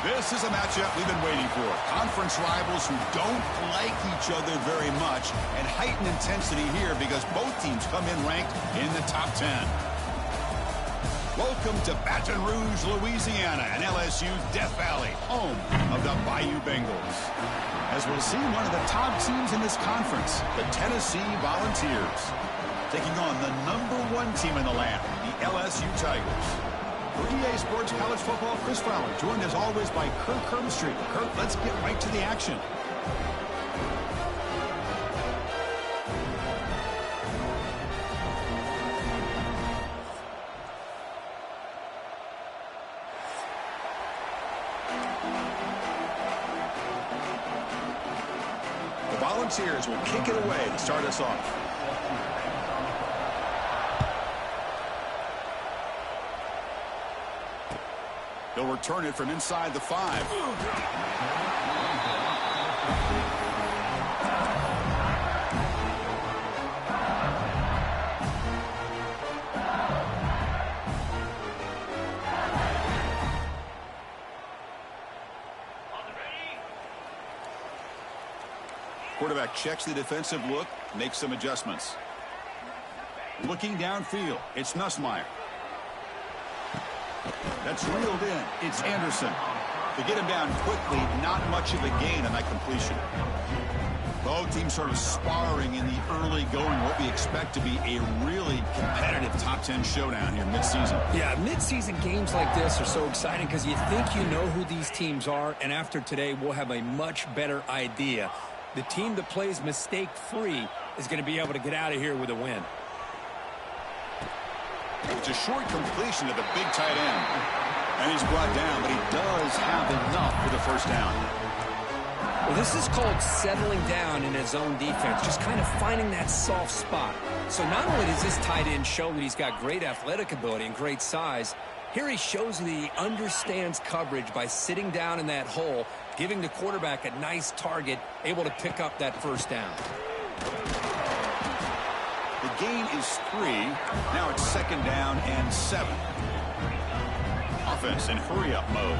This is a matchup we've been waiting for. Conference rivals who don't like each other very much, and heightened intensity here because both teams come in ranked in the top 10. Welcome to Baton Rouge, Louisiana, and LSU's Death Valley, home of the Bayou Bengals. As we'll see, one of the top teams in this conference, the Tennessee Volunteers, taking on the #1 team in the land, the LSU Tigers. For EA Sports College Football, Chris Fowler, joined as always by Kirk Herbstreit. Kirk, let's get right to the action. The Volunteers will kick it away to start us off. They'll return it from inside the 5. Quarterback checks the defensive look, makes some adjustments. Looking downfield, it's Nussmeier. That's reeled in. It's Anderson. To get him down quickly, not much of a gain on that completion. Both teams sort of sparring in the early going, what we expect to be a really competitive top 10 showdown here midseason. Yeah, midseason games like this are so exciting because you think you know who these teams are, and after today, we'll have a much better idea. The team that plays mistake-free is going to be able to get out of here with a win. It's a short completion to the big tight end. And he's brought down, but he does have enough for the first down. Well, this is called settling down in his own defense, just kind of finding that soft spot. So not only does this tight end show that he's got great athletic ability and great size, here he shows that he understands coverage by sitting down in that hole, giving the quarterback a nice target, able to pick up that first down. The gain is 3. Now it's 2nd down and 7. Offense in hurry-up mode.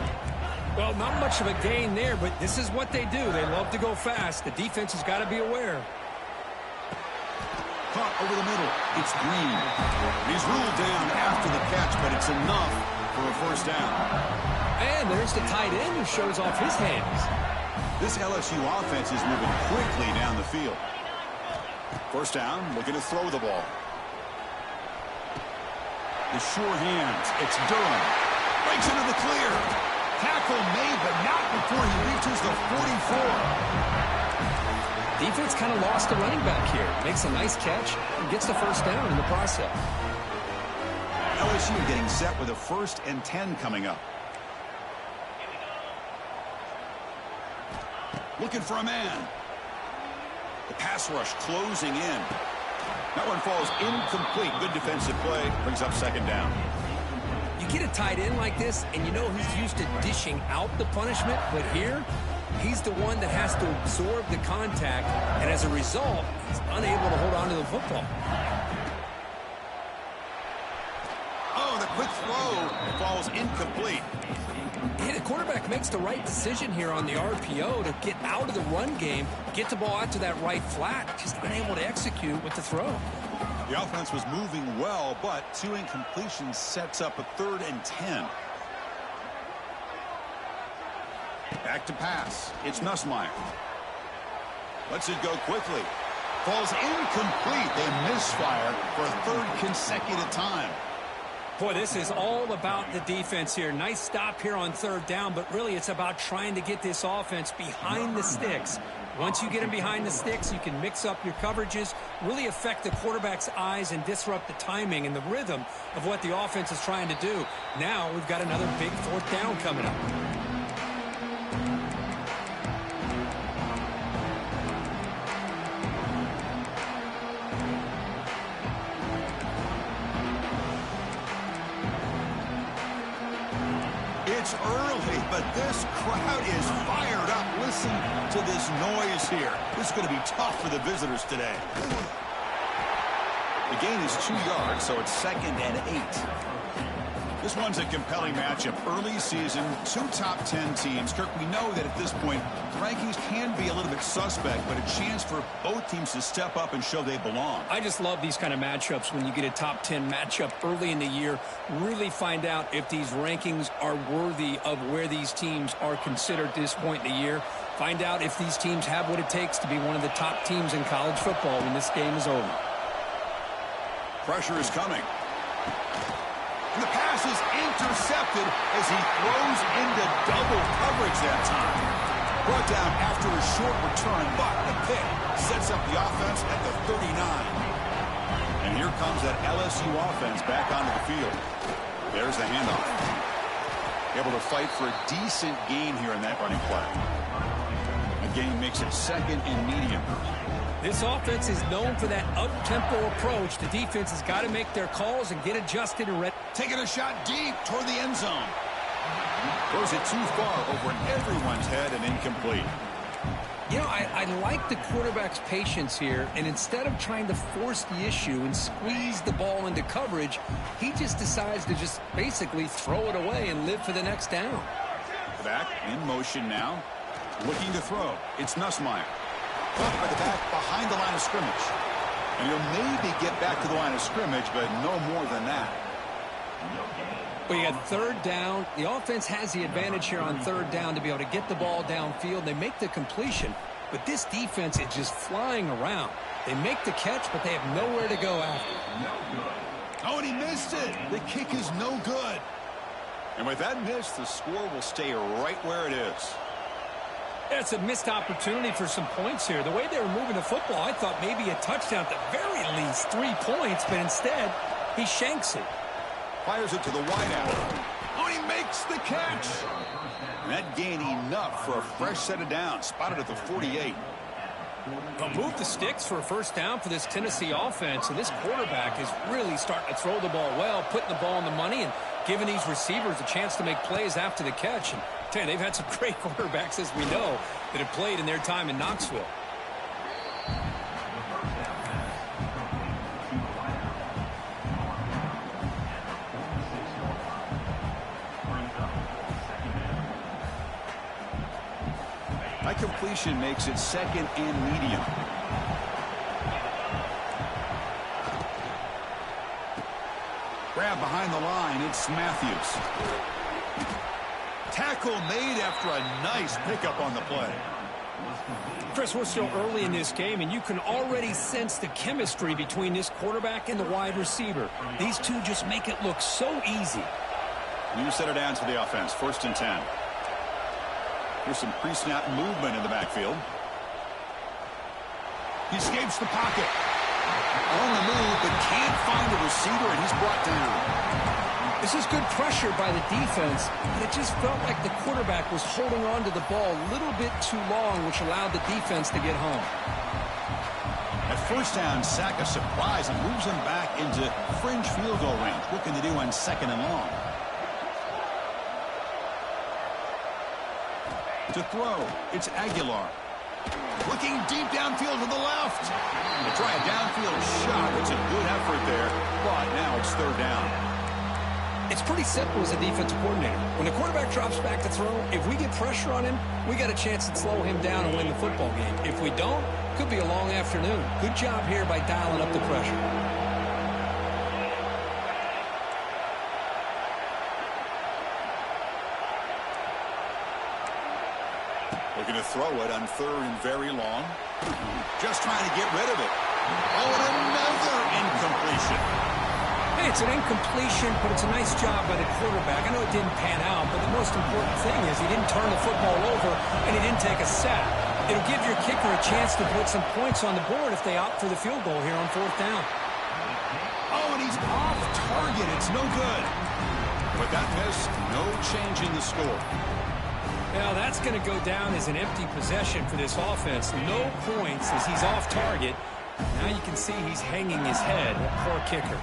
Well, not much of a gain there, but this is what they do. They love to go fast. The defense has got to be aware. Caught over the middle. It's Green. He's ruled down after the catch, but it's enough for a first down. And there's the tight end who shows off his hands. This LSU offense is moving quickly down the field. First down, looking to throw the ball. The sure hands. It's Durham. Breaks into the clear. Tackle made, but not before he reaches the 44. Defense kind of lost the running back here. Makes a nice catch and gets the first down in the process. LSU getting set with a 1st and 10 coming up. Looking for a man. The pass rush closing in. That one falls incomplete. Good defensive play. Brings up 2nd down. You get a tight end like this, and you know he's used to dishing out the punishment, but here, he's the one that has to absorb the contact, and as a result, he's unable to hold on to the football. Oh, the quick throw falls incomplete. Hey, the quarterback makes the right decision here on the RPO to get out of the run game, get the ball out to that right flat, just unable to execute with the throw. The offense was moving well, but 2 incompletions sets up a 3rd and 10. Back to pass. It's Nussmeier. Lets it go quickly. Falls incomplete. They misfire for a 3rd consecutive time. Boy, this is all about the defense here. Nice stop here on 3rd down, but really it's about trying to get this offense behind the sticks. Once you get them behind the sticks, you can mix up your coverages, really affect the quarterback's eyes and disrupt the timing and the rhythm of what the offense is trying to do. Now we've got another big 4th down coming up. It's early, but this crowd is fired up. Listen to this noise here. This is going to be tough for the visitors today. The gain is 2 yards, so it's 2nd and 8. This one's a compelling matchup. Early season, 2 top 10 teams. Kirk, we know that at this point, rankings can be a little bit suspect, but a chance for both teams to step up and show they belong. I just love these kind of matchups when you get a top 10 matchup early in the year. Really find out if these rankings are worthy of where these teams are considered at this point in the year. Find out if these teams have what it takes to be one of the top teams in college football when this game is over. Pressure is coming. And the pass is intercepted as he throws into double coverage that time. Brought down after a short return, but the pick sets up the offense at the 39. And here comes that LSU offense back onto the field. There's the handoff. Able to fight for a decent gain here in that running play. The game makes it 2nd and medium. This offense is known for that up-tempo approach. The defense has got to make their calls and get adjusted and ready. Taking a shot deep toward the end zone. Throws it too far over everyone's head and incomplete. You know, I like the quarterback's patience here, and instead of trying to force the issue and squeeze the ball into coverage, he just decides to just basically throw it away and live for the next down. Back in motion now. Looking to throw. It's Nussmeier. Caught by the back behind the line of scrimmage. And he'll maybe get back to the line of scrimmage, but no more than that. Well, you got 3rd down. The offense has the advantage here on 3rd down to be able to get the ball downfield. They make the completion, but this defense is just flying around. They make the catch, but they have nowhere to go after. Oh, and he missed it. The kick is no good. And with that miss, the score will stay right where it is. It's a missed opportunity for some points here. The way they were moving the football, I thought maybe a touchdown at the very least, 3 points, but instead, he shanks it. Fires it to the wideout. Oh, he makes the catch. And that gained enough for a fresh set of downs. Spotted at the 48. They'll move the sticks for a 1st down for this Tennessee offense, and this quarterback is really starting to throw the ball well, putting the ball in the money, and giving these receivers a chance to make plays after the catch. And tell you, they've had some great quarterbacks, as we know, that have played in their time in Knoxville. High completion makes it 2nd and medium. Grab behind the line. It's Matthews. Tackle made after a nice pickup on the play. Chris, we're still early in this game, and you can already sense the chemistry between this quarterback and the wide receiver. These two just make it look so easy. New set of downs for the offense. 1st and 10. Here's some pre-snap movement in the backfield. He escapes the pocket. On the move, but can't find the receiver, and he's brought down. This is good pressure by the defense, but it just felt like the quarterback was holding on to the ball a little bit too long, which allowed the defense to get home. At 1st down, sack a surprise and moves him back into fringe field goal range. Looking to do on 2nd and long. To throw, it's Aguilar. Looking deep downfield to the left. They try a downfield shot. It's a good effort there, but now it's 3rd down. It's pretty simple as a defensive coordinator. When the quarterback drops back to throw, if we get pressure on him, we got a chance to slow him down and win the football game. If we don't, could be a long afternoon. Good job here by dialing up the pressure. Looking to throw it on 3rd and very long. Just trying to get rid of it. Oh, and another incompletion. Hey, it's an incompletion, but it's a nice job by the quarterback. I know it didn't pan out, but the most important thing is he didn't turn the football over and he didn't take a sack. It'll give your kicker a chance to put some points on the board if they opt for the field goal here on 4th down. Oh, and he's off target. It's no good. But that miss, no change in the score. Now, that's going to go down as an empty possession for this offense. No points as he's off target. Now you can see he's hanging his head. Poor kicker.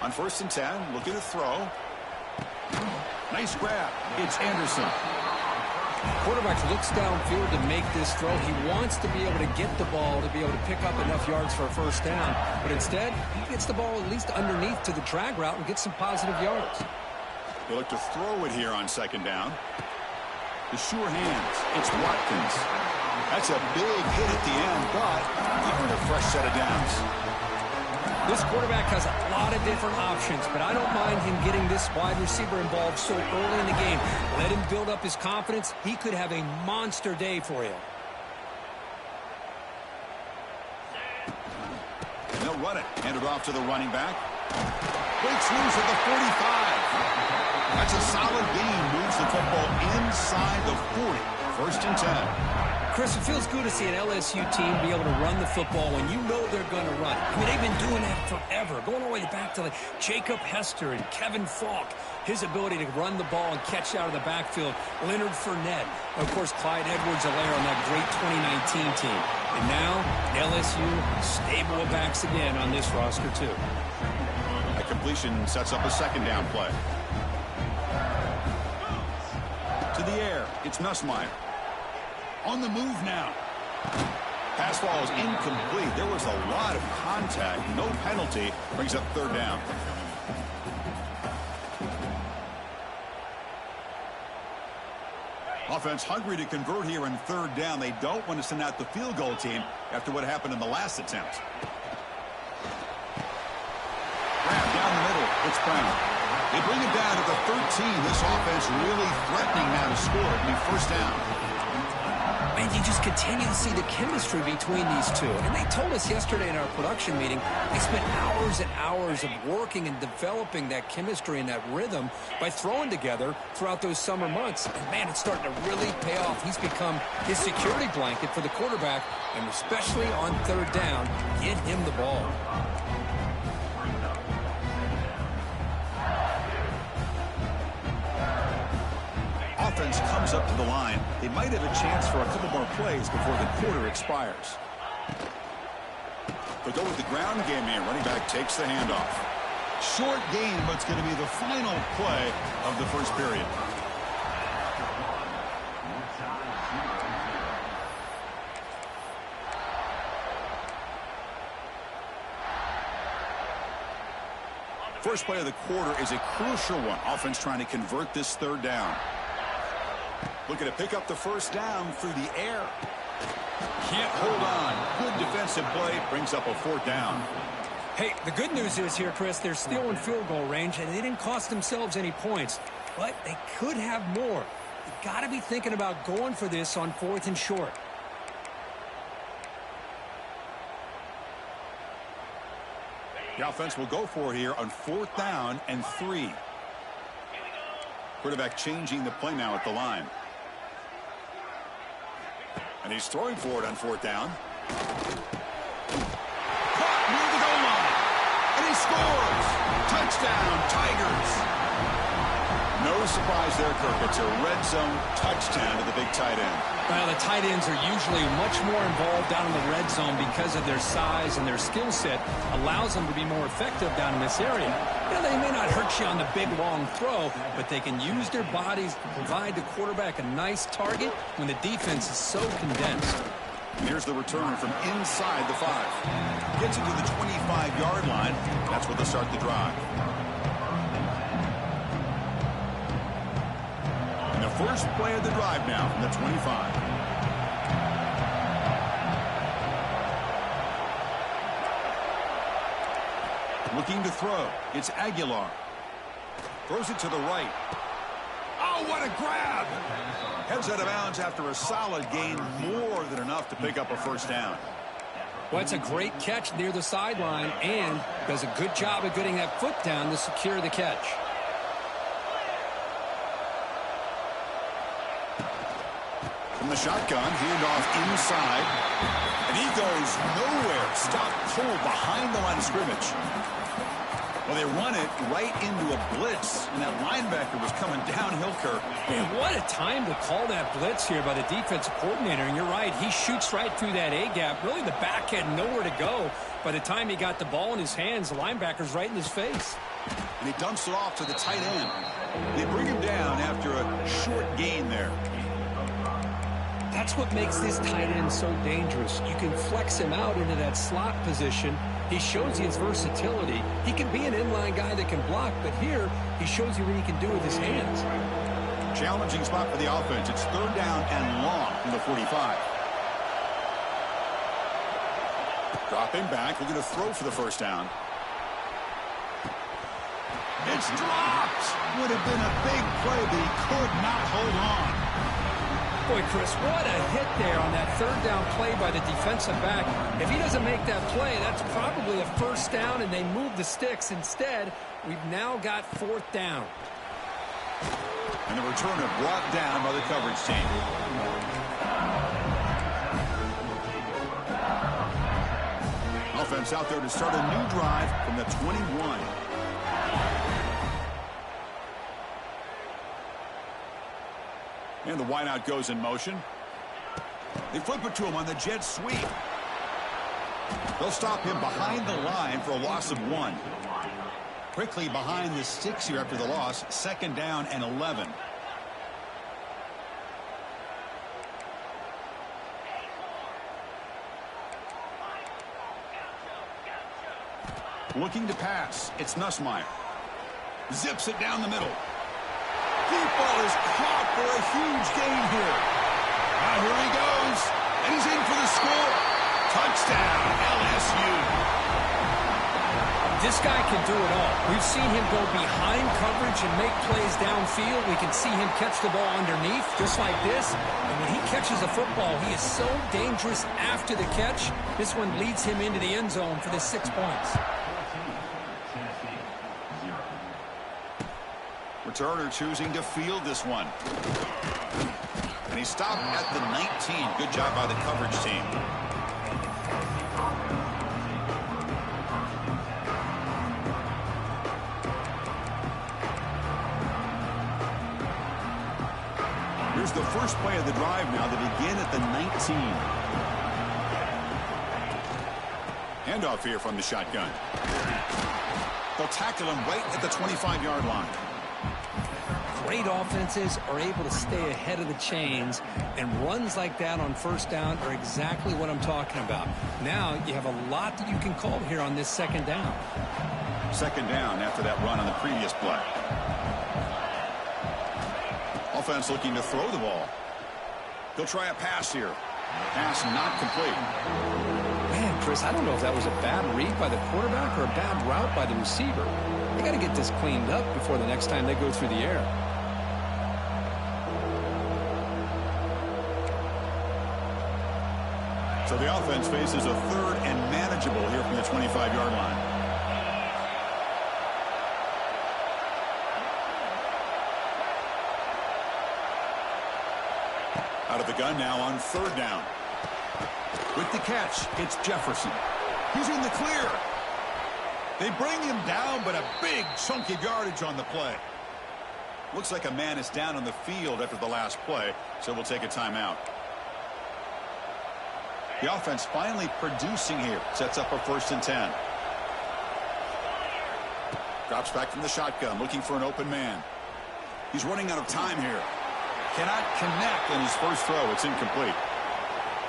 On 1st and 10, looking to throw. Nice grab. It's Anderson. Quarterback looks downfield to make this throw. He wants to be able to get the ball to be able to pick up enough yards for a first down. But instead, he gets the ball at least underneath to the drag route and gets some positive yards. They look to throw it here on second down. The sure hands. It's Watkins. That's a big hit at the end, but earned a fresh set of downs. This quarterback has a lot of different options, but I don't mind him getting this wide receiver involved so early in the game. Let him build up his confidence. He could have a monster day for you. And they'll run it. Hand it off to the running back. Breaks loose at the 45. That's a solid gain. Moves the football inside the 40. First and 10. Chris, it feels good to see an LSU team be able to run the football when you know they're going to run. I mean, they've been doing that forever, going all the way back to like Jacob Hester and Kevin Falk. His ability to run the ball and catch out of the backfield. Leonard Fournette. Of course, Clyde Edwards-Helaire on that great 2019 team. And now, LSU stable of backs again on this roster, too. That completion sets up a second down play. To the air, it's Nussmeier. On the move now. Pass ball is incomplete. There was a lot of contact. No penalty. Brings up third down. Offense hungry to convert here in third down. They don't want to send out the field goal team after what happened in the last attempt. Grab down the middle. It's Brown. They bring it down to the 13. This offense really threatening now to score. It'll be first down. And you just continue to see the chemistry between these two. And they told us yesterday in our production meeting, they spent hours and hours of working and developing that chemistry and that rhythm by throwing together throughout those summer months. And, man, it's starting to really pay off. He's become his security blanket for the quarterback, and especially on third down, get him the ball. Offense comes up to the line. They might have a chance for a couple more plays before the quarter expires. They go with the ground game here. Running back takes the handoff. Short game, but it's going to be the final play of the first period. First play of the quarter is a crucial one. Offense trying to convert this third down. Looking to pick up the first down through the air. Can't hold on. Good defensive play. Brings up a fourth down. Hey, the good news is here, Chris, they're still in field goal range, and they didn't cost themselves any points. But they could have more. You've got to be thinking about going for this on fourth and short. The offense will go for it here on fourth down and 3. Quarterback changing the play now at the line. And he's throwing for it on fourth down. Caught near the goal line. And he scores. Touchdown, Tigers. No surprise there, Kirk. It's a red zone touchdown to the big tight end. Well, the tight ends are usually much more involved down in the red zone because of their size and their skill set allows them to be more effective down in this area. You know, they may not hurt you on the big, long throw, but they can use their bodies to provide the quarterback a nice target when the defense is so condensed. And here's the return from inside the 5. Gets it to the 25-yard line. That's where they start the drive. And the first play of the drive now from the 25. Looking to throw. It's Aguilar. Throws it to the right. Oh, what a grab! Heads out of bounds after a solid gain, more than enough to pick up a first down. Well, it's a great catch near the sideline and does a good job of getting that foot down to secure the catch. From the shotgun, handoff inside. And he goes nowhere. Stopped cold behind the line of scrimmage. Well, they run it right into a blitz, and that linebacker was coming downhill, Kirk. Man, what a time to call that blitz here by the defensive coordinator. And you're right, he shoots right through that A-gap. Really, the back had nowhere to go. By the time he got the ball in his hands, the linebacker's right in his face. And he dumps it off to the tight end. They bring him down after a short gain there. That's what makes this tight end so dangerous. You can flex him out into that slot position. He shows you his versatility. He can be an inline guy that can block, but here he shows you what he can do with his hands. Challenging spot for the offense. It's third down and long from the 45. Dropping back, looking to throw for the first down. It's dropped. Would have been a big play, but he could not hold on. Boy, Chris, what a hit there on that third down play by the defensive back. If he doesn't make that play, that's probably a first down, and they move the sticks. Instead, we've now got fourth down. And the returner brought down by the coverage team. Offense out there to start a new drive from the 21. And the wideout goes in motion. They flip it to him on the jet sweep. They'll stop him behind the line for a loss of 1. Quickly behind the sticks here after the loss. Second down and 11. Looking to pass. It's Nussmeier. Zips it down the middle. Deep ball is caught for a huge gain here. Now here he goes. And he's in for the score. Touchdown, LSU. This guy can do it all. We've seen him go behind coverage and make plays downfield. We can see him catch the ball underneath, just like this. And when he catches a football, he is so dangerous after the catch. This one leads him into the end zone for the 6 points. Returner choosing to field this one. And he stopped at the 19. Good job by the coverage team. Here's the first play of the drive now. They begin at the 19. Handoff here from the shotgun. They'll tackle him right at the 25-yard line. Great offenses are able to stay ahead of the chains, and runs like that on first down are exactly what I'm talking about. Now you have a lot that you can call here on this second down. Second down after that run on the previous play. Offense looking to throw the ball. They'll try a pass here. Pass not complete. Man, Chris, I don't know if that was a bad read by the quarterback or a bad route by the receiver. They got to get this cleaned up before the next time they go through the air. So the offense faces a third and manageable here from the 25-yard line. Out of the gun now on third down. With the catch, it's Jefferson. He's in the clear. They bring him down, but a big chunk of yardage on the play. Looks like a man is down on the field after the last play, so we'll take a timeout. The offense finally producing here. Sets up a 1st and 10. Drops back from the shotgun, looking for an open man. He's running out of time here. Cannot connect on his first throw. It's incomplete.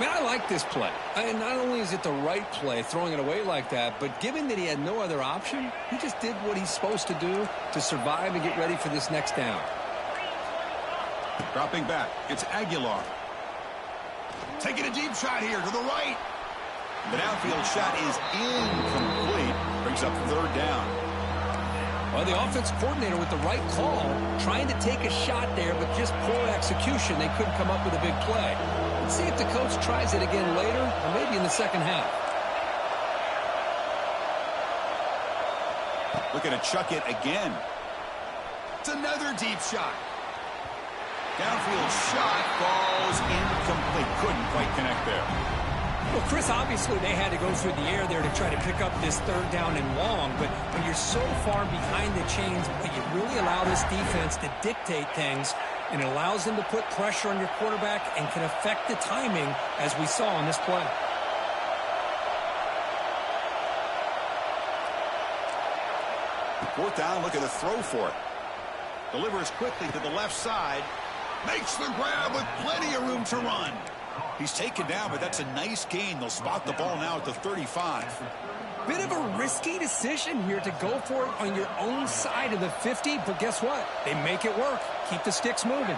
Man, I like this play. And not only is it the right play, throwing it away like that, but given that he had no other option, he just did what he's supposed to do to survive and get ready for this next down. Dropping back, it's Aguilar. Taking a deep shot here to the right. The downfield shot is incomplete. Brings up third down. Well, the offense coordinator with the right call, trying to take a shot there, but just poor execution. They couldn't come up with a big play. Let's see if the coach tries it again later, or maybe in the second half. Looking to chuck it again. It's another deep shot. Downfield shot falls incomplete. Couldn't quite connect there. Well, Chris, obviously they had to go through the air there to try to pick up this third down and long, but when you're so far behind the chains, you really allow this defense to dictate things, and it allows them to put pressure on your quarterback and can affect the timing, as we saw on this play. Fourth down, look at the throw for it. Delivers quickly to the left side. Makes the grab with plenty of room to run. He's taken down, but that's a nice gain. They'll spot the ball now at the 35. Bit of a risky decision here to go for it on your own side of the 50, but guess what? They make it work. Keep the sticks moving.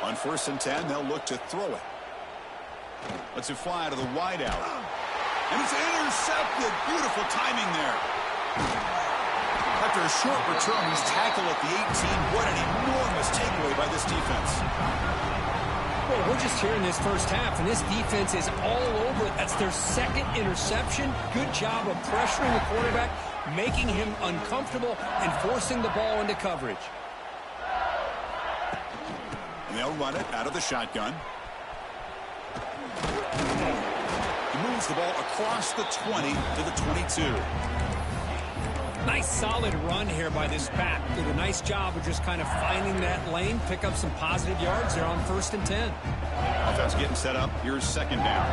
On 1st and 10, they'll look to throw it. Lets it fly out of the wide out. And it's intercepted. Beautiful timing there. After a short return, he's tackled at the 18. What an enormous takeaway by this defense. Well, we're just here in this first half, and this defense is all over it. That's their 2nd interception. Good job of pressuring the quarterback, making him uncomfortable, and forcing the ball into coverage. And they'll run it out of the shotgun. He moves the ball across the 20 to the 22. Nice solid run here by this back. Did a nice job of just kind of finding that lane, pick up some positive yards there on 1st and 10. Offense getting set up. Here's 2nd down.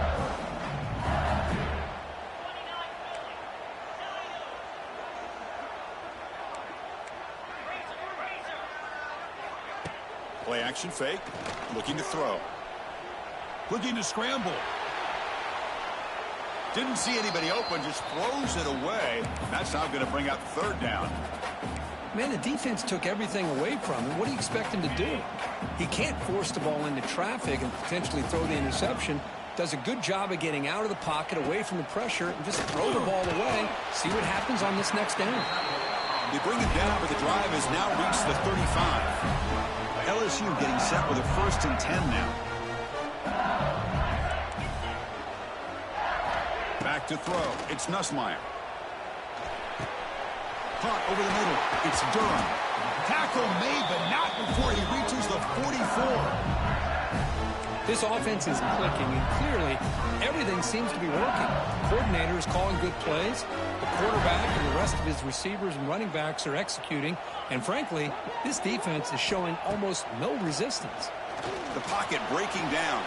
Play action fake. Looking to throw. Looking to scramble. Didn't see anybody open, just throws it away. That's now going to bring up 3rd down. Man, the defense took everything away from him. What do you expect him to do? He can't force the ball into traffic and potentially throw the interception. Does a good job of getting out of the pocket, away from the pressure, and just throw the ball away. See what happens on this next down. They bring it down, but the drive has now reached the 35. LSU getting set with a 1st and 10 now. Back to throw. It's Nussmeier. Caught over the middle. It's Durham. Tackle made, but not before he reaches the 44. This offense is clicking, and clearly everything seems to be working. The coordinator is calling good plays. The quarterback and the rest of his receivers and running backs are executing. And frankly, this defense is showing almost no resistance. The pocket breaking down.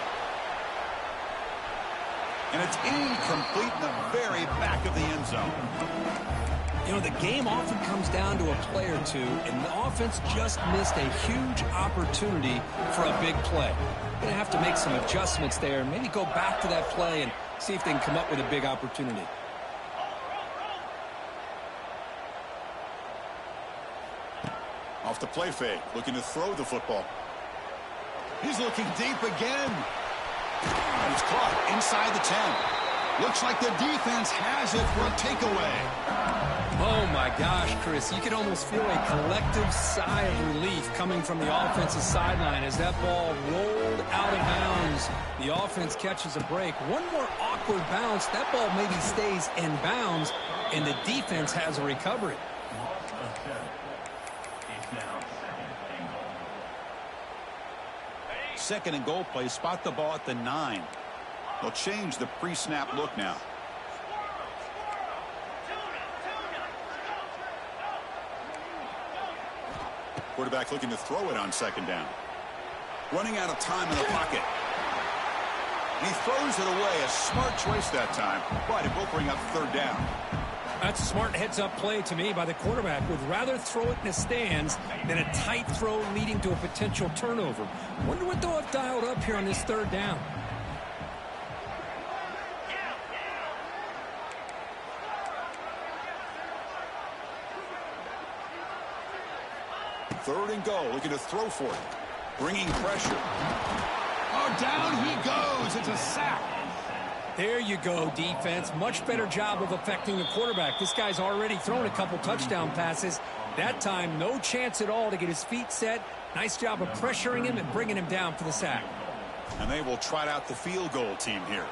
And it's incomplete in the very back of the end zone. You know, the game often comes down to a play or two, and the offense just missed a huge opportunity for a big play. They're going to have to make some adjustments there, maybe go back to that play and see if they can come up with a big opportunity. Off the play fake, looking to throw the football. He's looking deep again. And it's caught inside the 10. Looks like the defense has it for a takeaway. Oh, my gosh, Chris. You can almost feel a collective sigh of relief coming from the offensive sideline as that ball rolled out of bounds. The offense catches a break. One more awkward bounce. That ball maybe stays in bounds, and the defense has a recovery. Second and goal play. Spot the ball at the 9. They'll change the pre-snap look now. Quarterback looking to throw it on 2nd down. Running out of time in the pocket. He throws it away. A smart choice that time, but it will bring up 3rd down. That's a smart heads-up play to me by the quarterback. Would rather throw it in the stands than a tight throw leading to a potential turnover. Wonder what they'll have dialed up here on this 3rd down. Third and goal, looking to throw for it. Bringing pressure. Oh, down he goes. It's a sack. There you go, defense. Much better job of affecting the quarterback. This guy's already thrown a couple touchdown passes. That time, no chance at all to get his feet set. Nice job of pressuring him and bringing him down for the sack. And they will trot out the field goal team here.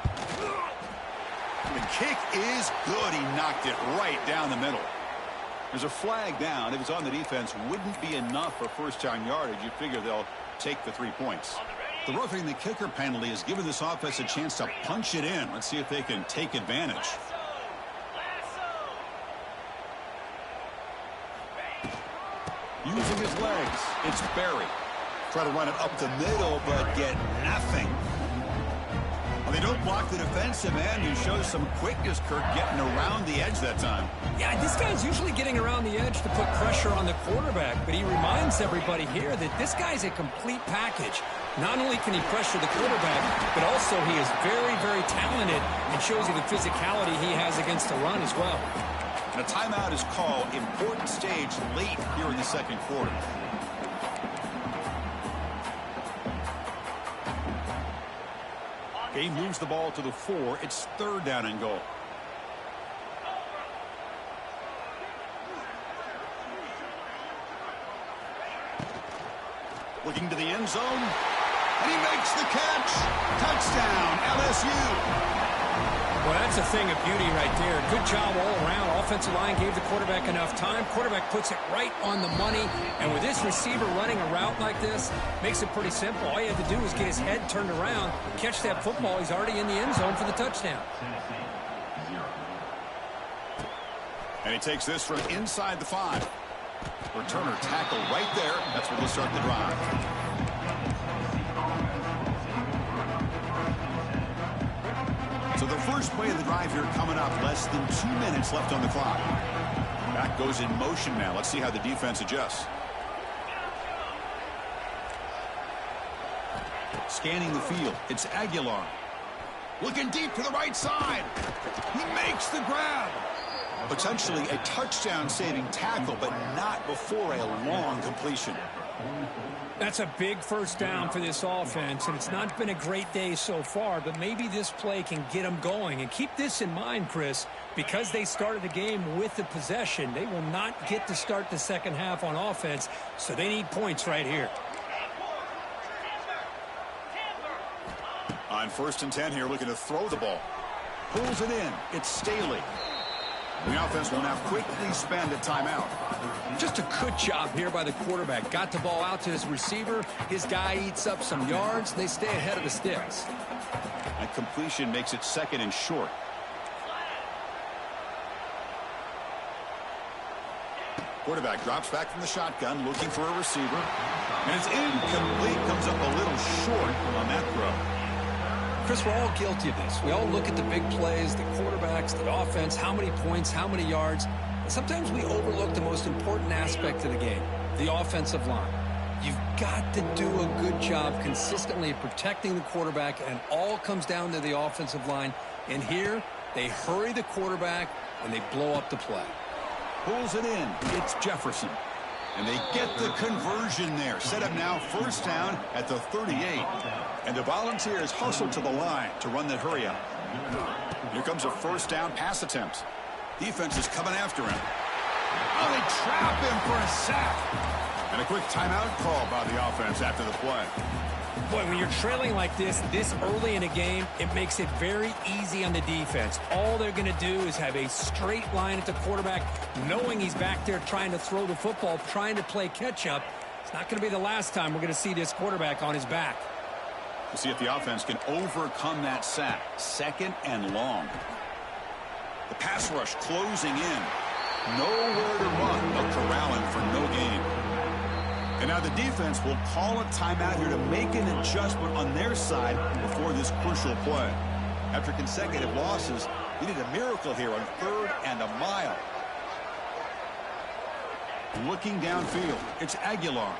The kick is good. He knocked it right down the middle. There's a flag down. If it's on the defense, wouldn't be enough for first-down yardage. You figure they'll take the 3 points. The roughing the kicker penalty has given this offense a chance to punch it in. Let's see if they can take advantage. Using his legs, it's Barry. Try to run it up the middle, but get nothing. Well, they don't block the defensive end, who shows some quickness, Kirk, getting around the edge that time. Yeah, this guy's usually getting around the edge to put pressure on the quarterback, but he reminds everybody here that this guy's a complete package. Not only can he pressure the quarterback, but also he is very, very talented and shows you the physicality he has against the run as well. And a timeout is called. Important stage late here in the second quarter. He moves the ball to the 4. It's 3rd down and goal. Looking to the end zone. And he makes the catch. Touchdown, LSU. Well, that's a thing of beauty right there. Good job all around. Offensive line gave the quarterback enough time. Quarterback puts it right on the money. And with this receiver running a route like this, makes it pretty simple. All you had to do was get his head turned around, catch that football. He's already in the end zone for the touchdown. And he takes this from inside the 5. Returner tackle right there. That's where they'll start the drive. So the first play of the drive here coming up. Less than 2 minutes left on the clock. Back goes in motion now. Let's see how the defense adjusts. Scanning the field. It's Aguilar. Looking deep to the right side. He makes the grab. Potentially a touchdown-saving tackle, but not before a long completion. That's a big first down for this offense, and it's not been a great day so far, but maybe this play can get them going. And keep this in mind, Chris, because they started the game with the possession, they will not get to start the second half on offense, so they need points right here. On 1st and 10 here, looking to throw the ball. Pulls it in. It's Staley. The offense will now quickly spend a timeout. Just a good job here by the quarterback. Got the ball out to his receiver. His guy eats up some yards. They stay ahead of the sticks. That completion makes it 2nd and short. Quarterback drops back from the shotgun, looking for a receiver. And it's incomplete. Comes up a little short on that throw. Chris, we're all guilty of this. We all look at the big plays, the quarterbacks, the offense, how many points, how many yards. And sometimes we overlook the most important aspect of the game, the offensive line. You've got to do a good job consistently protecting the quarterback, and it all comes down to the offensive line. And here, they hurry the quarterback, and they blow up the play. Pulls it in. It's Jefferson. And they get the conversion there. Set up now 1st down at the 38. And the Volunteers hustle to the line to run that hurry up. Here comes a 1st down pass attempt. Defense is coming after him. Oh, they trap him for a sack. And a quick timeout call by the offense after the play. Boy, when you're trailing like this early in a game, it makes it very easy on the defense. All they're going to do is have a straight line at the quarterback, knowing he's back there trying to throw the football, trying to play catch-up. It's not going to be the last time we're going to see this quarterback on his back. We'll see if the offense can overcome that sack. 2nd and long. The pass rush closing in. Nowhere to run. They'll corral him for no gain. And now the defense will call a timeout here to make an adjustment on their side before this crucial play. After consecutive losses, we need a miracle here on 3rd and a mile. Looking downfield, it's Aguilar.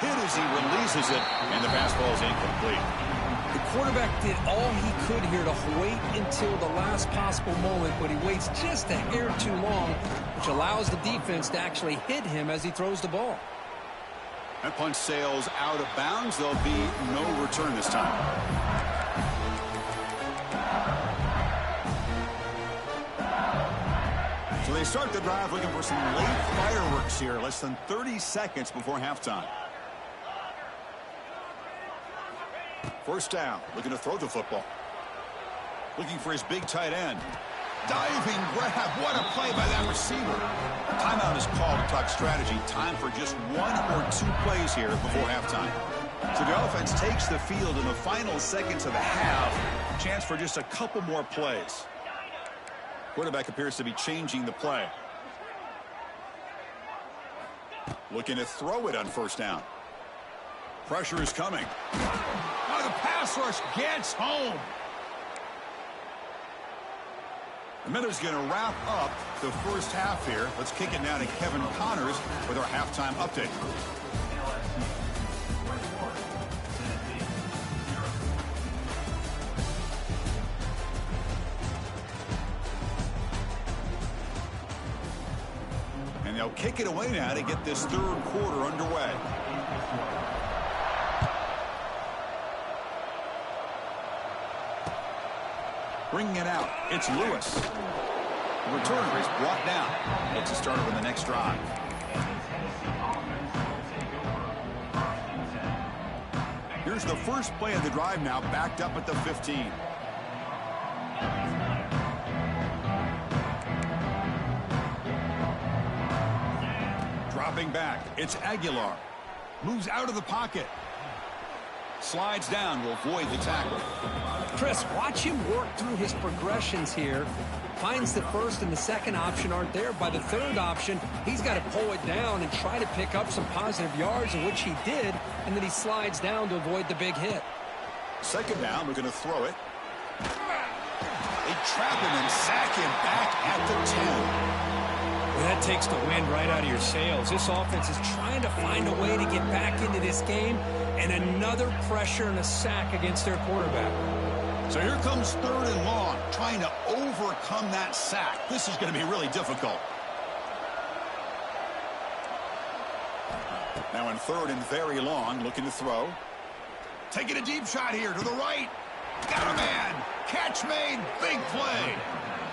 Hit as he releases it, and the pass ball is incomplete. The quarterback did all he could here to wait until the last possible moment, but he waits just a hair too long, which allows the defense to actually hit him as he throws the ball. That punch sails out of bounds. There'll be no return this time. So they start the drive looking for some late fireworks here, less than 30 seconds before halftime. 1st down, looking to throw the football. Looking for his big tight end. Diving grab. What a play by that receiver. Timeout is called to talk strategy. Time for just 1 or 2 plays here before halftime. So the offense takes the field in the final seconds of the half. Chance for just a couple more plays. Quarterback appears to be changing the play. Looking to throw it on 1st down. Pressure is coming. Oh, the pass rush gets home. The Miners going to wrap up the first half here. Let's kick it now to Kevin Connors with our halftime update. And they'll kick it away now to get this third quarter underway. Bringing it out, it's Lewis. The returner is brought down. It's a starter on the next drive. Here's the first play of the drive now, backed up at the 15. Dropping back, it's Aguilar. Moves out of the pocket. Slides down, will avoid the tackle. Chris, watch him work through his progressions here. Finds the first and the second option aren't there. By the third option, he's got to pull it down and try to pick up some positive yards, in which he did, and then he slides down to avoid the big hit. Second down, we're going to throw it. They trap him and sack him back at the 10. Well, that takes the wind right out of your sails. This offense is trying to find a way to get back into this game, and another pressure and a sack against their quarterback. So here comes third and long, trying to overcome that sack. This is going to be really difficult. Now in third and very long, looking to throw. Taking a deep shot here to the right. Got a man. Catch made. Big play.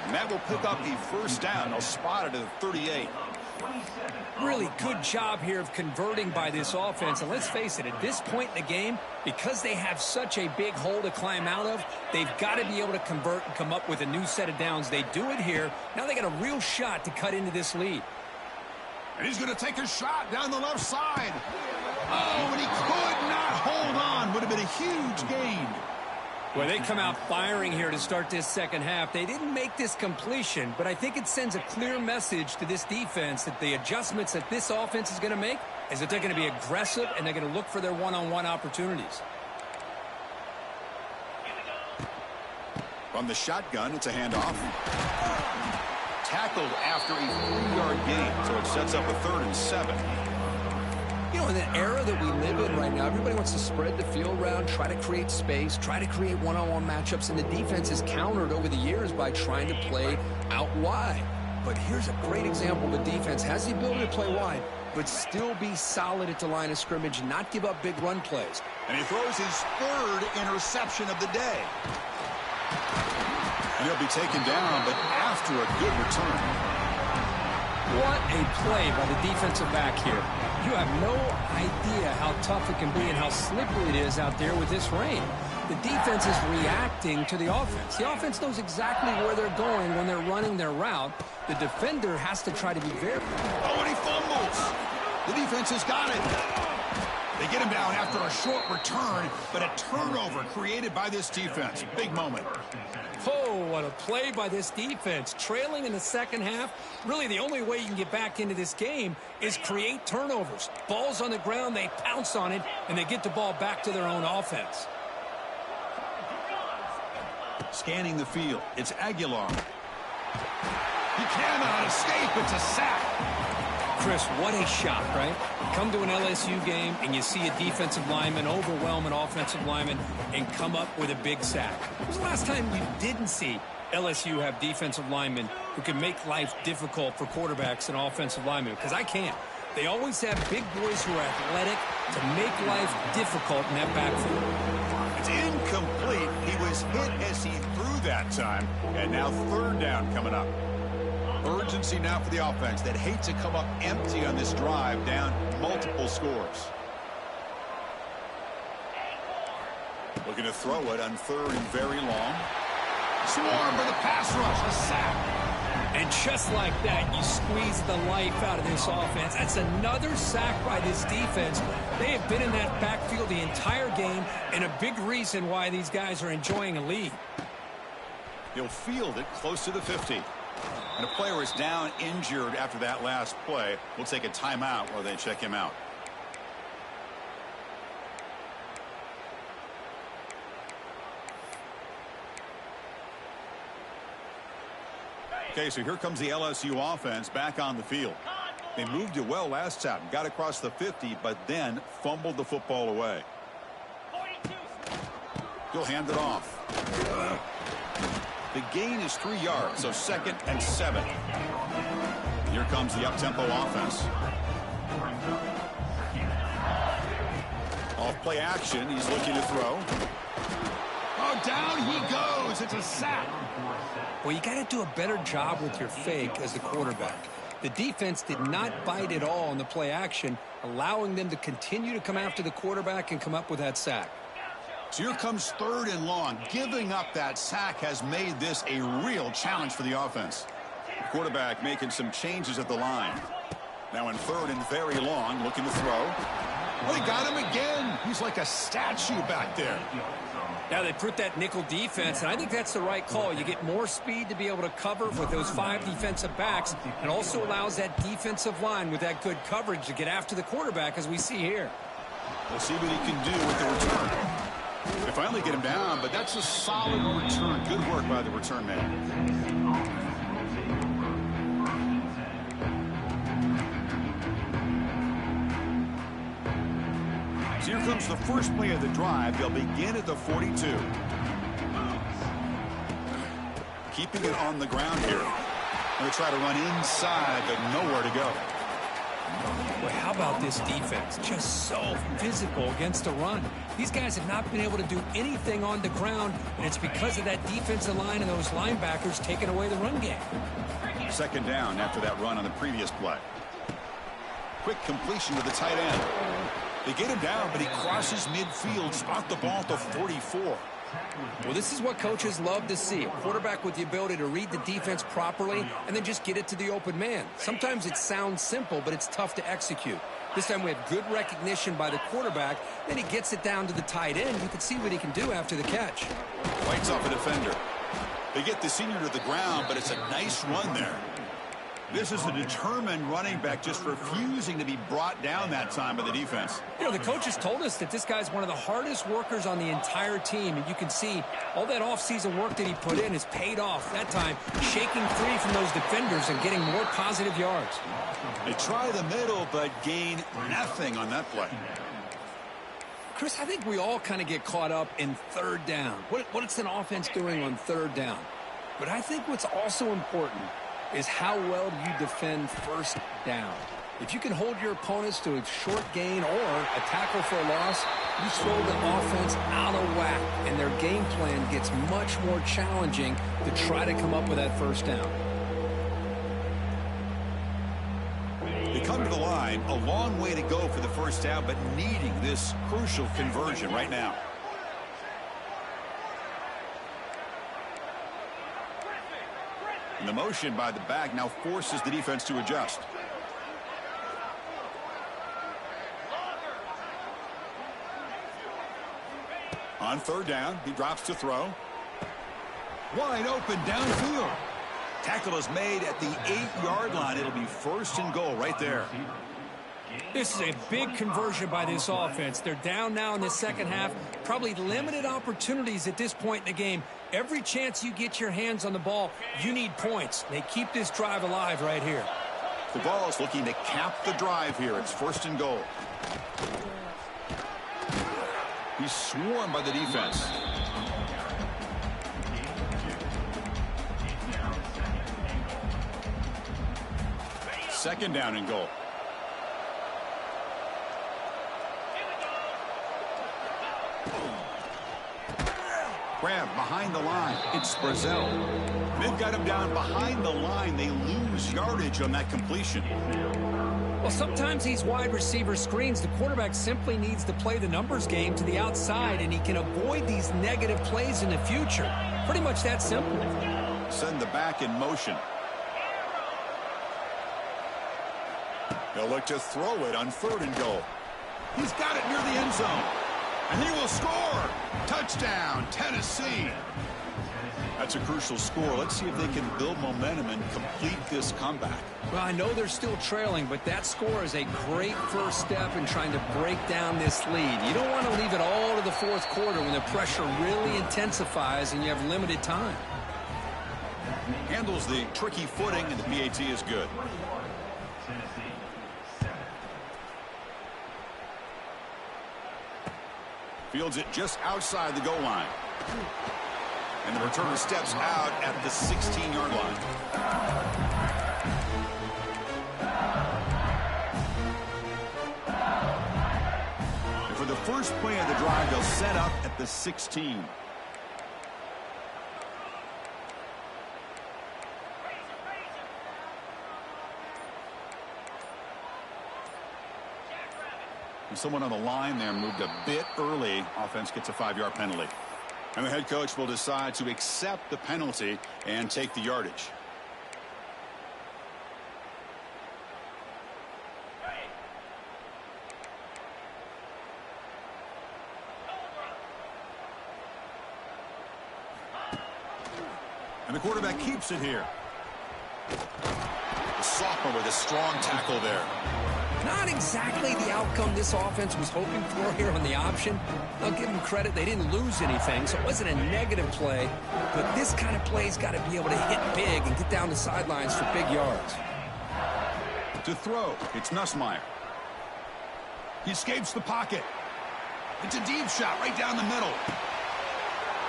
And that will pick up the first down. They'll spot it at the 38. Really good job here of converting by this offense. And let's face it, at this point in the game, because they have such a big hole to climb out of, they've got to be able to convert and come up with a new set of downs. They do it here. Now they got a real shot to cut into this lead. And he's going to take a shot down the left side. Oh, and he could not hold on. Would have been a huge gain. Well, they come out firing here to start this second half. They didn't make this completion, but I think it sends a clear message to this defense that the adjustments that this offense is going to make is that they're going to be aggressive and they're going to look for their one-on-one opportunities. From the shotgun, it's a handoff. Tackled after a 3-yard gain, so it sets up a 3rd and 7. You know, in the era that we live in right now, everybody wants to spread the field around, try to create space, try to create one-on-one matchups, and the defense is countered over the years by trying to play out wide. But here's a great example. The defense has the ability to play wide, but still be solid at the line of scrimmage, not give up big run plays. And he throws his 3rd interception of the day. And he'll be taken down, but after a good return. What a play by the defensive back here. You have no idea how tough it can be and how slippery it is out there with this rain. The defense is reacting to the offense. The offense knows exactly where they're going when they're running their route. The defender has to try to be very... Oh, and he fumbles. The defense has got it. They get him down after a short return, but a turnover created by this defense. Big moment. Oh, what a play by this defense. Trailing in the second half, really the only way you can get back into this game is create turnovers. Ball's on the ground, they pounce on it, and they get the ball back to their own offense. Scanning the field, it's Aguilar. He cannot escape, it's a sack. Chris, what a shot, right? You come to an LSU game and you see a defensive lineman overwhelm an offensive lineman and come up with a big sack. When was the last time you didn't see LSU have defensive linemen who can make life difficult for quarterbacks and offensive linemen? Because I can't. They always have big boys who are athletic to make life difficult in that backfield. It's incomplete. He was hit as he threw that time, and now 3rd down coming up. Urgency now for the offense that hates to come up empty on this drive, down multiple scores. Looking to throw it on 3rd and very long. Swarm for the pass rush, a sack. And just like that, you squeeze the life out of this offense. That's another sack by this defense. They have been in that backfield the entire game, and a big reason why these guys are enjoying a lead. He'll field it close to the 50. And a player is down injured after that last play. We'll take a timeout while they check him out. Okay, so here comes the LSU offense back on the field. They moved it well last time, got across the 50, but then fumbled the football away. He'll hand it off. The gain is 3 yards, so 2nd and 7. Here comes the up-tempo offense. Off play action, he's looking to throw. Oh, down he goes. It's a sack. Well, you got to do a better job with your fake as the quarterback. The defense did not bite at all on the play action, allowing them to continue to come after the quarterback and come up with that sack. So here comes 3rd and long. Giving up that sack has made this a real challenge for the offense. The quarterback making some changes at the line. Now in 3rd and very long, looking to throw. Oh, they got him again. He's like a statue back there. Now they put that nickel defense, and I think that's the right call. You get more speed to be able to cover with those 5 defensive backs, and also allows that defensive line with that good coverage to get after the quarterback, as we see here. We'll see what he can do with the return. They finally get him down, but that's a solid return. Good work by the return man. So here comes the first play of the drive. They'll begin at the 42. Keeping it on the ground here. Going to try to run inside, but nowhere to go. Boy, how about this defense? Just so physical against the run. These guys have not been able to do anything on the ground, and it's because of that defensive line and those linebackers taking away the run game. 2nd down after that run on the previous play. Quick completion to the tight end. They get him down, but he crosses midfield, spot the ball at the 44. Well, this is what coaches love to see. A quarterback with the ability to read the defense properly and then just get it to the open man. Sometimes it sounds simple, but it's tough to execute. This time we have good recognition by the quarterback. Then he gets it down to the tight end. You can see what he can do after the catch. Fights off a defender. They get the senior to the ground, but it's a nice run there. This is a determined running back just refusing to be brought down that time by the defense. You know, the coaches told us that this guy's one of the hardest workers on the entire team, and you can see all that offseason work that he put in has paid off. That time, shaking free from those defenders and getting more positive yards. They try the middle, but gain nothing on that play. Chris, I think we all kind of get caught up in 3rd down. What's an offense doing on 3rd down? But I think what's also important is how well do you defend 1st down. If you can hold your opponents to a short gain or a tackle for a loss, you throw the offense out of whack, and their game plan gets much more challenging to try to come up with that 1st down. They come to the line, a long way to go for the 1st down, but needing this crucial conversion right now. And the motion by the back now forces the defense to adjust. On 3rd down, he drops to throw. Wide open downfield. Tackle is made at the 8-yard line. It'll be 1st and goal right there. This is a big conversion by this offense. They're down now in the 2nd half. Probably limited opportunities at this point in the game. Every chance you get your hands on the ball, you need points. They keep this drive alive right here. The ball is looking to cap the drive here. It's 1st and goal. He's swarmed by the defense. Second down and goal. Grab behind the line. It's Brazzell. They've got him down behind the line. They lose yardage on that completion. Well, sometimes these wide receiver screens, the quarterback simply needs to play the numbers game to the outside, and he can avoid these negative plays in the future. Pretty much that simple. Send the back in motion. They'll look to throw it on 3rd and goal. He's got it near the end zone. And he will score. Touchdown, Tennessee. That's a crucial score. Let's see if they can build momentum and complete this comeback. Well, I know they're still trailing, but that score is a great 1st step in trying to break down this lead. You don't want to leave it all to the 4th quarter when the pressure really intensifies and you have limited time. Handles the tricky footing, and the PAT is good. Fields it just outside the goal line. And the returner steps out at the 16-yard line. And for the first play of the drive, they'll set up at the 16. And someone on the line there moved a bit early. Offense gets a 5-yard penalty. And the head coach will decide to accept the penalty and take the yardage. And the quarterback keeps it here. The sophomore with a strong tackle there. Not exactly the outcome this offense was hoping for here on the option. I'll give them credit. They didn't lose anything, so it wasn't a negative play. But this kind of play's got to be able to hit big and get down the sidelines for big yards. To throw, it's Nussmeier. He escapes the pocket. It's a deep shot right down the middle.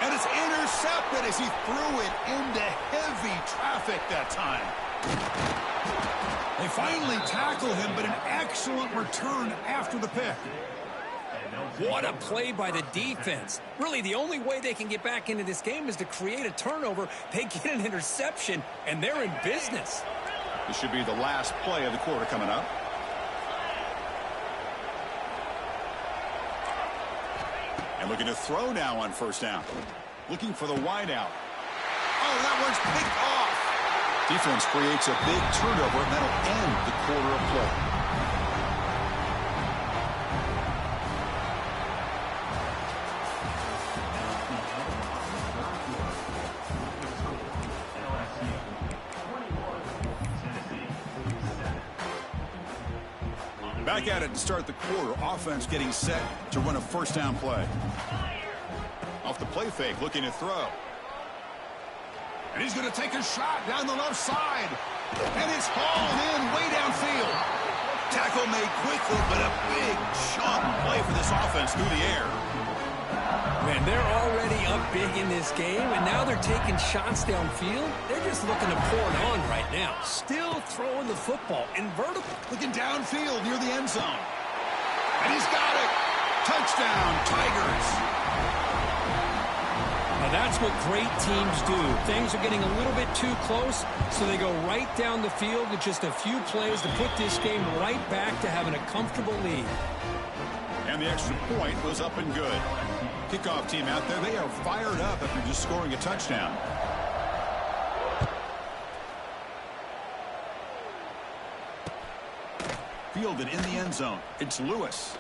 And it's intercepted as he threw it into heavy traffic that time. They finally tackle him, but an excellent return after the pick. What a play by the defense. Really, the only way they can get back into this game is to create a turnover. They get an interception, and they're in business. This should be the last play of the quarter coming up. And looking to throw now on first down. Looking for the wideout. Oh, that one's picked off. Defense creates a big turnover, and that'll end the quarter of play. Back at it to start the quarter. Offense getting set to run a first down play. Off the play fake, looking to throw. And he's going to take a shot down the left side. And it's hauled in way downfield. Tackle made quickly, but a big chunk play for this offense through the air. Man, they're already up big in this game, and now they're taking shots downfield. They're just looking to pour it on right now. Still throwing the football in vertical. Looking downfield near the end zone. And he's got it. Touchdown, Tigers. Now that's what great teams do. Things are getting a little bit too close, so they go right down the field with just a few plays to put this game right back to having a comfortable lead. And the extra point was up and good. Kickoff team out there, they are fired up after just scoring a touchdown. Fielded in the end zone. It's Lewis.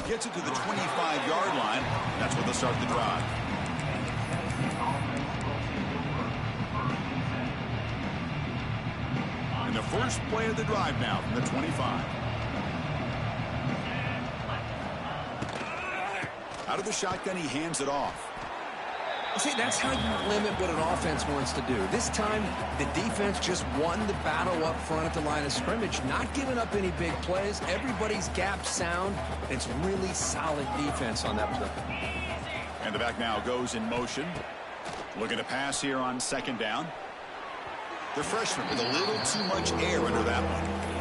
Gets it to the 25-yard line. That's where they'll start the drive. And the first play of the drive now from the 25. Out of the shotgun, he hands it off. See, that's how you limit what an offense wants to do. This time, the defense just won the battle up front at the line of scrimmage, not giving up any big plays. Everybody's gap sound. It's really solid defense on that play. And the back now goes in motion. Looking to pass here on second down. The freshman with a little too much air under that one.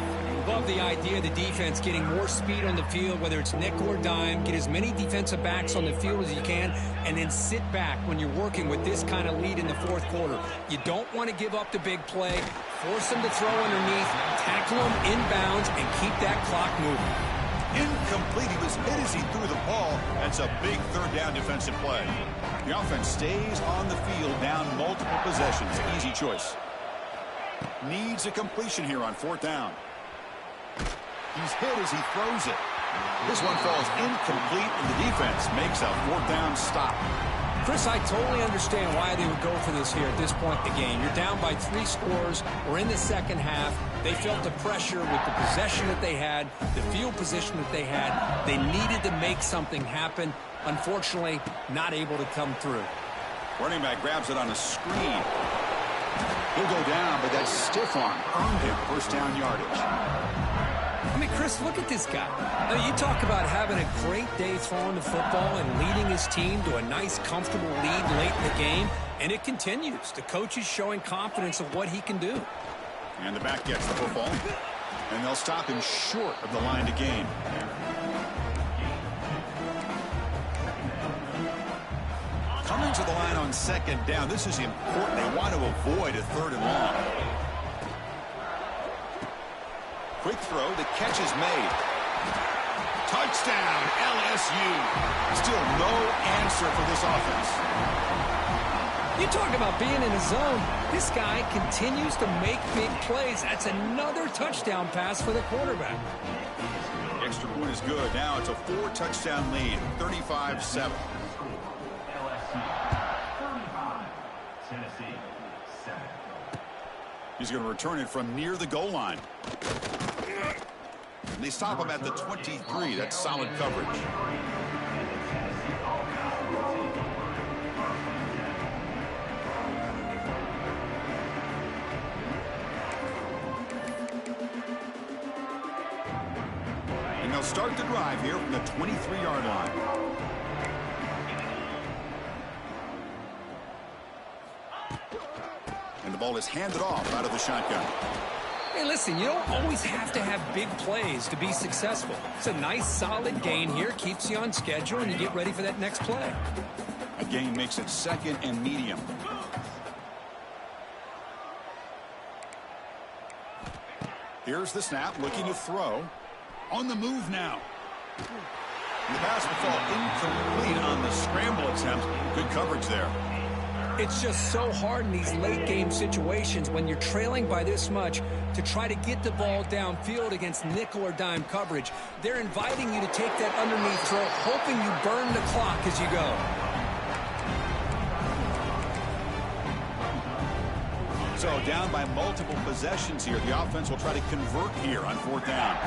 Love the idea of the defense getting more speed on the field, whether it's nickel or dime. Get as many defensive backs on the field as you can, and then sit back when you're working with this kind of lead in the fourth quarter. You don't want to give up the big play. Force them to throw underneath, tackle them inbounds, and keep that clock moving. Incomplete. He was hit as he threw the ball. That's a big third down defensive play. The offense stays on the field down multiple possessions. Easy choice. Needs a completion here on fourth down. He's hit as he throws it. This one falls incomplete, and the defense makes a fourth down stop. Chris, I totally understand why they would go for this here at this point in the game. You're down by 3 scores. We're in the second half. They felt the pressure with the possession that they had, the field position that they had. They needed to make something happen. Unfortunately, not able to come through. Running back grabs it on a screen. He'll go down, but that stiff arm earned him first down yardage. I mean, Chris, look at this guy. Now, you talk about having a great day throwing the football and leading his team to a nice, comfortable lead late in the game, and it continues. The coach is showing confidence of what he can do. And the back gets the football, and they'll stop him short of the line to gain. Coming to the line on second down. This is important. They want to avoid a 3rd and long. Quick throw. The catch is made. Touchdown, LSU. Still no answer for this offense. You talk about being in a zone. This guy continues to make big plays. That's another touchdown pass for the quarterback. The extra point is good. Now it's a 4-touchdown lead, 35-7. He's going to return it from near the goal line. And they stop him at the 23. That's solid coverage. And they'll start the drive here from the 23-yard line. And the ball is handed off out of the shotgun. Hey, listen, you don't always have to have big plays to be successful. It's a nice, solid gain here. Keeps you on schedule, and you get ready for that next play. A gain makes it 2nd and medium. Here's the snap, looking to throw. On the move now. And the pass will fall incomplete on the scramble attempt. Good coverage there. It's just so hard in these late-game situations when you're trailing by this much to try to get the ball downfield against nickel or dime coverage. They're inviting you to take that underneath throw, hoping you burn the clock as you go. So down by multiple possessions here. The offense will try to convert here on 4th down.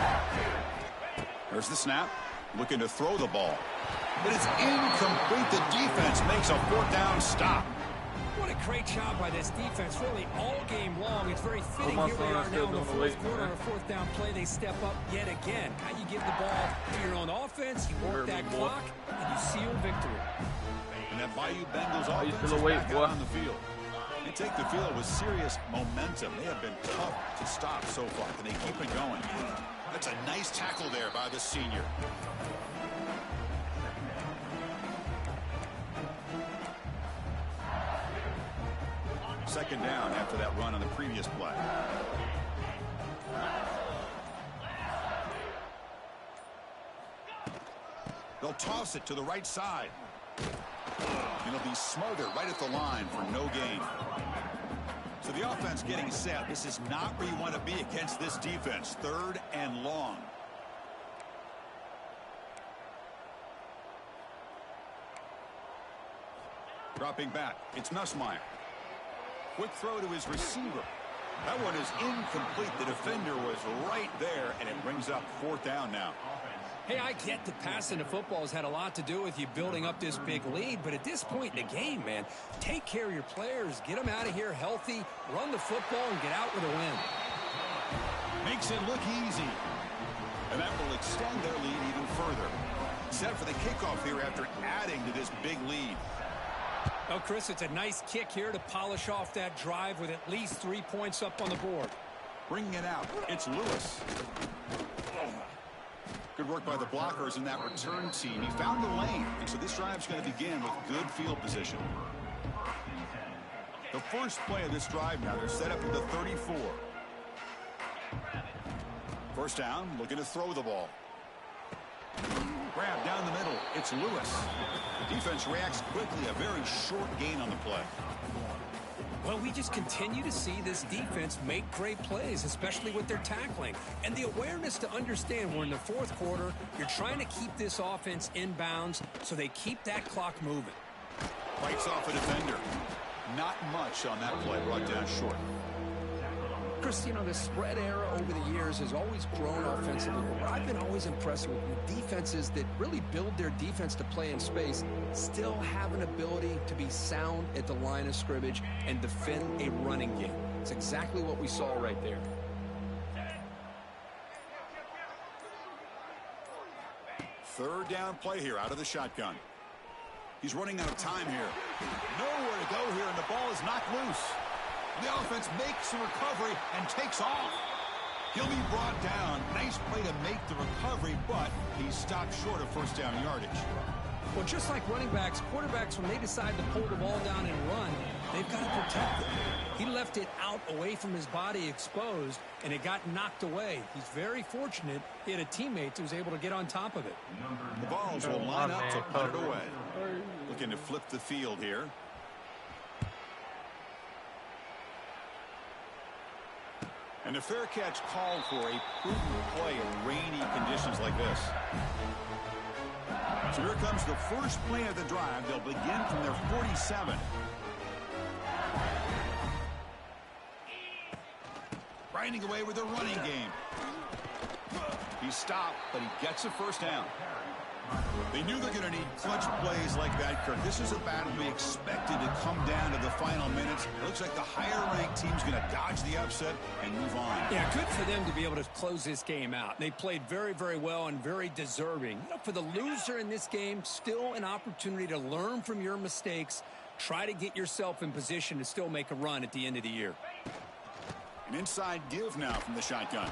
There's the snap. Looking to throw the ball. But it's incomplete. The defense makes a 4th down stop. What a great job by this defense, really all game long. It's very fitting here we are now in the 4th quarter. On a 4th down play, they step up yet again. Now you give the ball to your own offense, you work that clock, and you seal victory. And that Bayou Bengals offense is back out on the field. They take the field with serious momentum. They have been tough to stop so far. Can they keep it going? That's a nice tackle there by the senior. Second down after that run on the previous play. They'll toss it to the right side. And it'll be smothered right at the line for no gain. So the offense getting set. This is not where you want to be against this defense. 3rd and long. Dropping back. It's Nussmeier. Quick throw to his receiver. That one is incomplete. The defender was right there, and it brings up 4th down now. Hey, I get that passing the football has had a lot to do with you building up this big lead, but at this point in the game, man, take care of your players, get them out of here healthy, run the football, and get out with a win. Makes it look easy. And that will extend their lead even further. Set for the kickoff here after adding to this big lead. Oh, Chris, it's a nice kick here to polish off that drive with at least 3 points up on the board. Bringing it out. It's Lewis. Good work by the blockers in that return team. He found the lane, and so this drive's going to begin with good field position. The first play of this drive now, they're set up at the 34. First down, looking to throw the ball. Grab down the middle. It's Lewis. The defense reacts quickly. A very short gain on the play. Well, we just continue to see this defense make great plays, especially with their tackling. And the awareness to understand we're in the 4th quarter, you're trying to keep this offense in bounds so they keep that clock moving. Fights off a defender. Not much on that play, brought down short. Chris, you know, the spread era over the years has always grown offensively. But I've been always impressed with defenses that really build their defense to play in space, still have an ability to be sound at the line of scrimmage and defend a running game. It's exactly what we saw right there. Third down play here out of the shotgun. He's running out of time here. Nowhere to go here, and the ball is knocked loose. The offense makes the recovery and takes off. He'll be brought down. Nice play to make the recovery, but he's stopped short of first down yardage. Well, just like running backs, quarterbacks, when they decide to pull the ball down and run, they've got to protect it. He left it out away from his body exposed, and it got knocked away. He's very fortunate he had a teammate who was able to get on top of it. The Vols will line up to punt it away. Looking to flip the field here. And a fair catch called for a prudent play in rainy conditions like this. So here comes the first play of the drive. They'll begin from their 47. Grinding away with a running game. He's stopped, but he gets a first down. They knew they're going to need clutch plays like that, Kirk. This is a battle we expected to come down to the final minutes. It looks like the higher-ranked team's going to dodge the upset and move on. Yeah, good for them to be able to close this game out. They played very, very well and very deserving. You know, for the loser in this game, still an opportunity to learn from your mistakes. Try to get yourself in position to still make a run at the end of the year. An inside give now from the shotgun.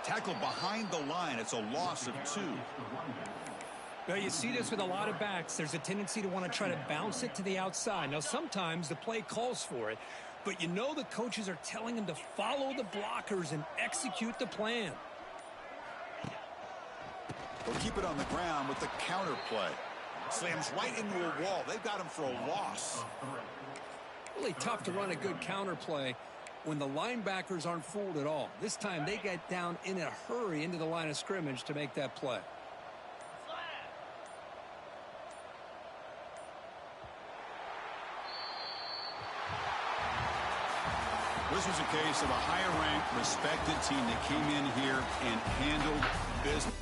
Tackle behind the line. It's a loss of 2. Well, you see this with a lot of backs. There's a tendency to want to try to bounce it to the outside. Now, sometimes the play calls for it, but you know the coaches are telling them to follow the blockers and execute the plan. They'll keep it on the ground with the counter play. Slams right into a wall. They've got him for a loss. Really tough to run a good counter play when the linebackers aren't fooled at all. This time they get down in a hurry into the line of scrimmage to make that play. This was a case of a higher-ranked, respected team that came in here and handled business.